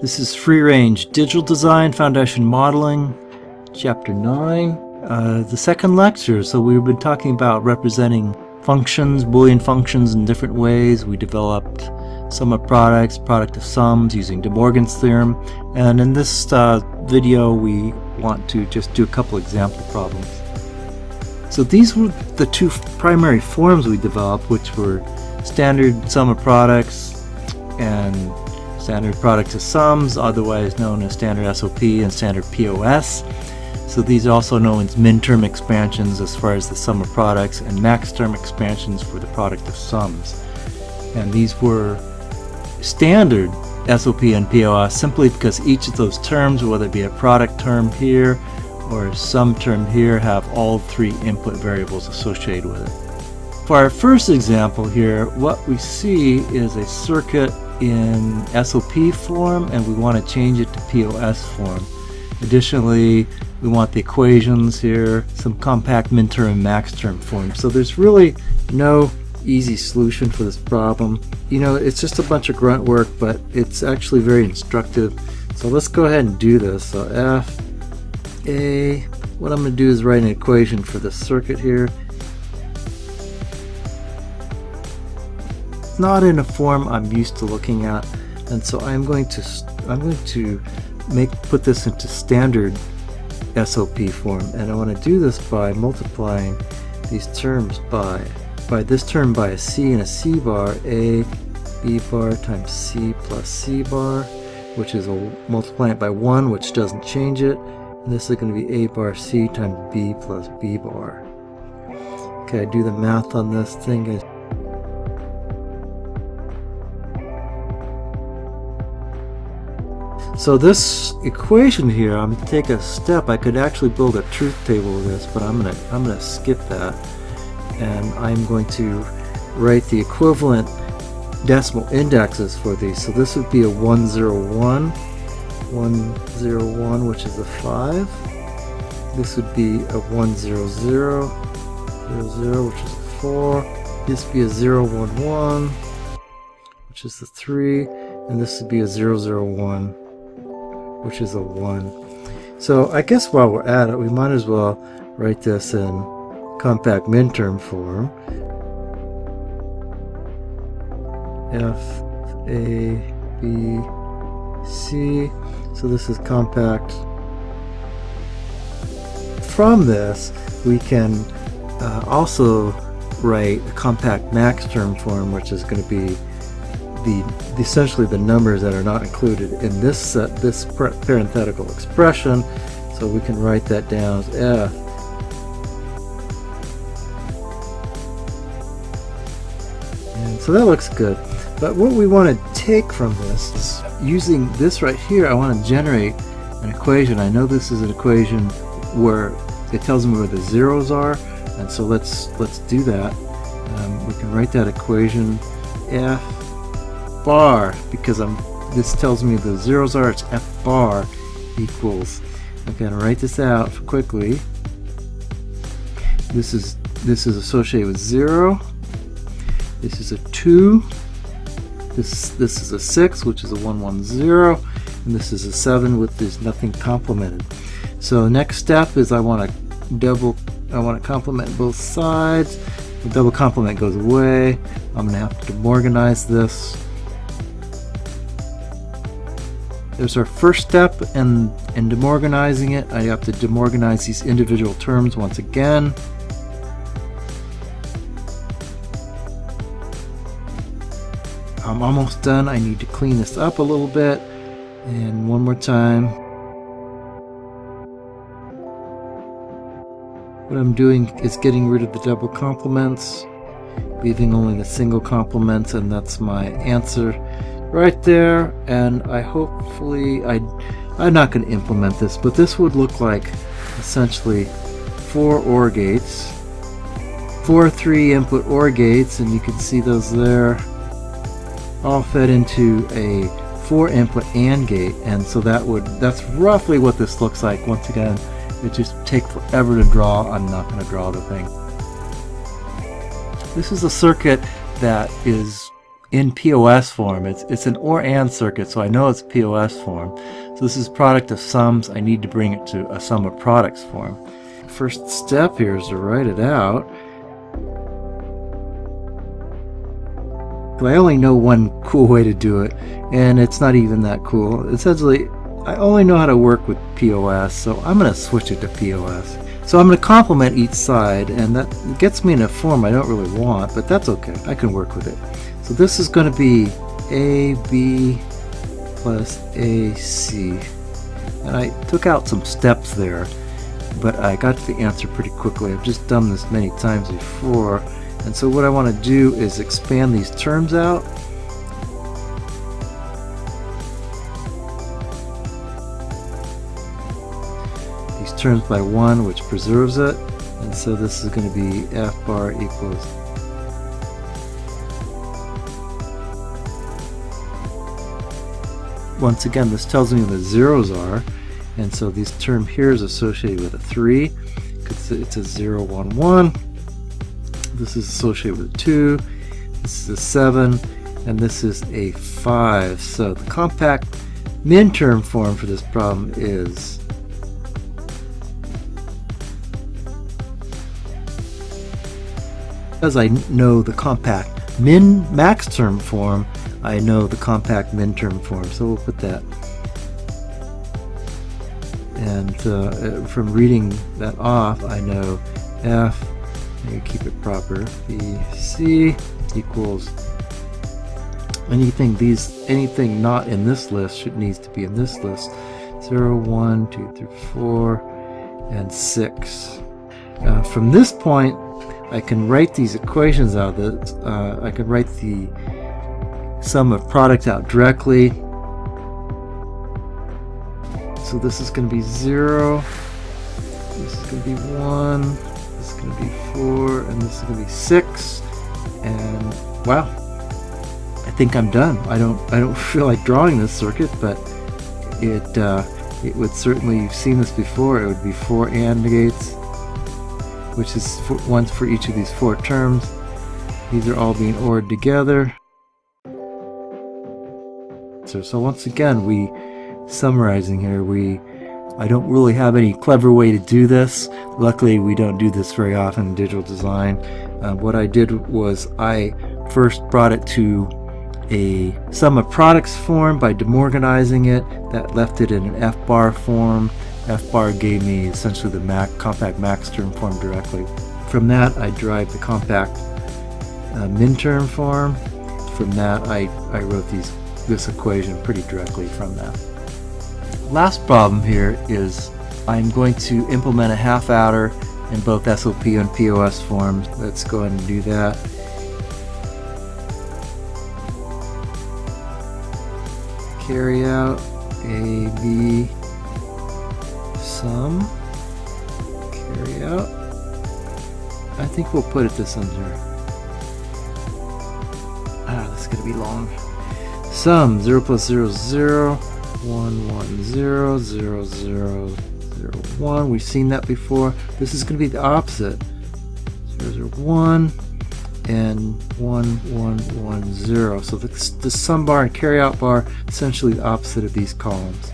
This is Free Range Digital Design Foundation Modeling, Chapter 9, the second lecture. So we've been talking about representing functions, Boolean functions in different ways. We developed sum of products, product of sums using De Morgan's theorem. And in this video we want to just do a couple example problems. So these were the two primary forms we developed, which were standard sum of products and standard product of sums, otherwise known as standard SOP and standard POS. So these are also known as min-term expansions as far as the sum of products, and max-term expansions for the product of sums. And these were standard SOP and POS simply because each of those terms, whether it be a product term here or a sum term here, have all three input variables associated with it. For our first example here, what we see is a circuit in SOP form, and we want to change it to POS form. Additionally, we want the equations here, some compact min-term and max-term form. So there's really no easy solution for this problem. You know, it's just a bunch of grunt work, but it's actually very instructive. So let's go ahead and do this. So what I'm going to do is write an equation for the circuit here. Not in a form I'm used to looking at, and so I'm going to put this into standard SOP form, and I want to do this by multiplying these terms by this term by a C and a C bar, A B bar times C plus C bar, which is multiplying it by 1, which doesn't change it, and this is going to be A bar C times B plus B bar. Okay, I do the math on this thing, guys. So this equation here, I'm going to take a step. I could actually build a truth table with this, but I'm gonna skip that, and I'm going to write the equivalent decimal indexes for these. So this would be a 101, 101, which is a 5. This would be a 100, 00, which is a 4. This would be a 011, which is a 3, and this would be a 001. Which is a 1. So I guess while we're at it, we might as well write this in compact min-term form. F, A, B, C. So this is compact. From this, we can also write a compact max-term form, which is going to be essentially the numbers that are not included in this parenthetical expression. So we can write that down as F and so that looks good. But what we want to take from this is, using this right here, I want to generate an equation. I know this is an equation where it tells me where the zeros are, and so let's do that. We can write that equation F bar, because this tells me the zeros are, it's F bar equals, I'm going to write this out quickly. This is associated with 0. This is a 2. This is a 6, which is a 110, and this is a 7 with this nothing complemented. So the next step is I want to complement both sides. The double complement goes away. I'm going to have to De Morganize this. There's our first step in De Morganizing it. I have to De Morganize these individual terms once again. I'm almost done. I need to clean this up a little bit. And one more time. What I'm doing is getting rid of the double complements, leaving only the single complements, and that's my answer right there. And I'm not going to implement this, but this would look like essentially 4 OR gates, 4 3-input OR gates, and you can see those there, all fed into a 4-input AND gate. And so that's roughly what this looks like. Once again, it just take forever to draw. I'm not going to draw the thing. This is a circuit that is in POS form. It's an or and circuit, so I know it's POS form. So this is product of sums. I need to bring it to a sum of products form. First step here is to write it out. I only know one cool way to do it, and it's not even that cool. Essentially, I only know how to work with POS, so I'm going to switch it to POS. So I'm going to complement each side, and that gets me in a form I don't really want, but that's okay. I can work with it. So this is going to be AB plus AC. And I took out some steps there, but I got to the answer pretty quickly. I've just done this many times before. And so what I want to do is expand these terms out. These terms by 1, which preserves it. And so this is going to be F bar equals once again, this tells me what the zeros are, and so this term here is associated with a 3 because it's a 0, 1, 1. This is associated with a 2. This is a 7, and this is a 5. So the compact min-term form for this problem is because I know the compact min-max term form, I know the compact min-term form, so we'll put that. And from reading that off, I know F, you keep it proper, BC equals anything not in this list needs to be in this list. 0, 1, 2, 3, 4, and 6. From this point, I can write these equations out. I can write the sum of products out directly. So this is going to be 0, this is going to be 1, this is going to be 4, and this is going to be 6. And wow, I think I'm done. I don't feel like drawing this circuit, but it would certainly, you've seen this before, it would be 4 AND gates, which is one for each of these 4 terms. These are all being ORed together. So once again, summarizing here, I don't really have any clever way to do this. Luckily, we don't do this very often in digital design. What I did was I first brought it to a sum of products form by demorganizing it. That left it in an F bar form. F bar gave me essentially the compact max term form directly. From that, I derived the compact min term form. From that, I wrote this equation pretty directly from that. Last problem here is I'm going to implement a half adder in both SOP and POS forms. Let's go ahead and do that. Carry out AB sum. Carry out. I think we'll put it this under. This is going to be long. Sum 0 plus 0, 0, 1, 1, 0, 0, 0, 0, 1. We've seen that before. This is going to be the opposite. 0, 0, 1, and 1, 1, 1, 0. So the sum bar and carryout bar, essentially the opposite of these columns.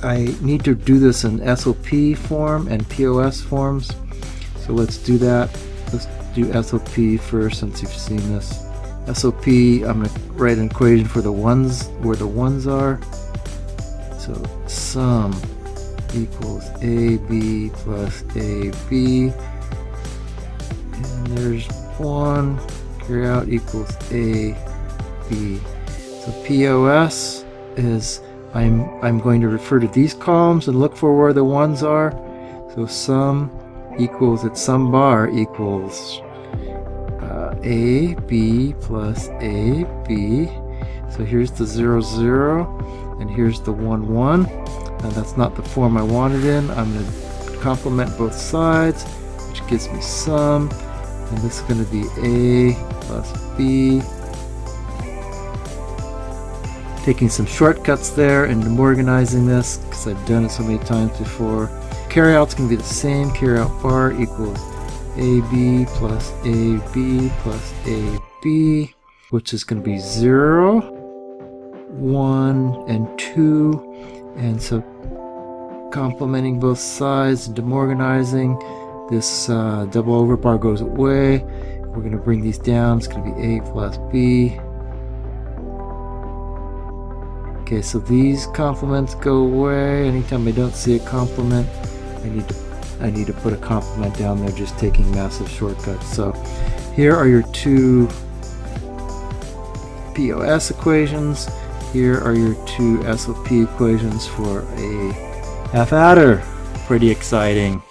I need to do this in SOP form and POS forms. So let's do that. Let's do SOP first since you've seen this. SOP, I'm going to write an equation for the ones, where the ones are. So sum equals AB plus AB. And there's 1. Carry out equals AB. So POS is, I'm going to refer to these columns and look for where the ones are. So sum equals, its sum bar equals AB plus AB. So here's the 0, 0, and here's the 1, 1. Now that's not the form I wanted in. I'm going to complement both sides, which gives me sum, and this is going to be A plus B. Taking some shortcuts there and demorganizing this because I've done it so many times before. Carryout's going to be the same. Carryout bar equals AB plus AB plus AB. which is going to be 0, 1, and 2. And so complementing both sides and demorganizing, this double over bar goes away. We're going to bring these down. It's going to be A plus B. Okay, so these complements go away. Anytime I don't see a complement, I need to put a complement down there, just taking massive shortcuts. So here are your two POS equations. Here are your two SOP equations for a half adder. Pretty exciting.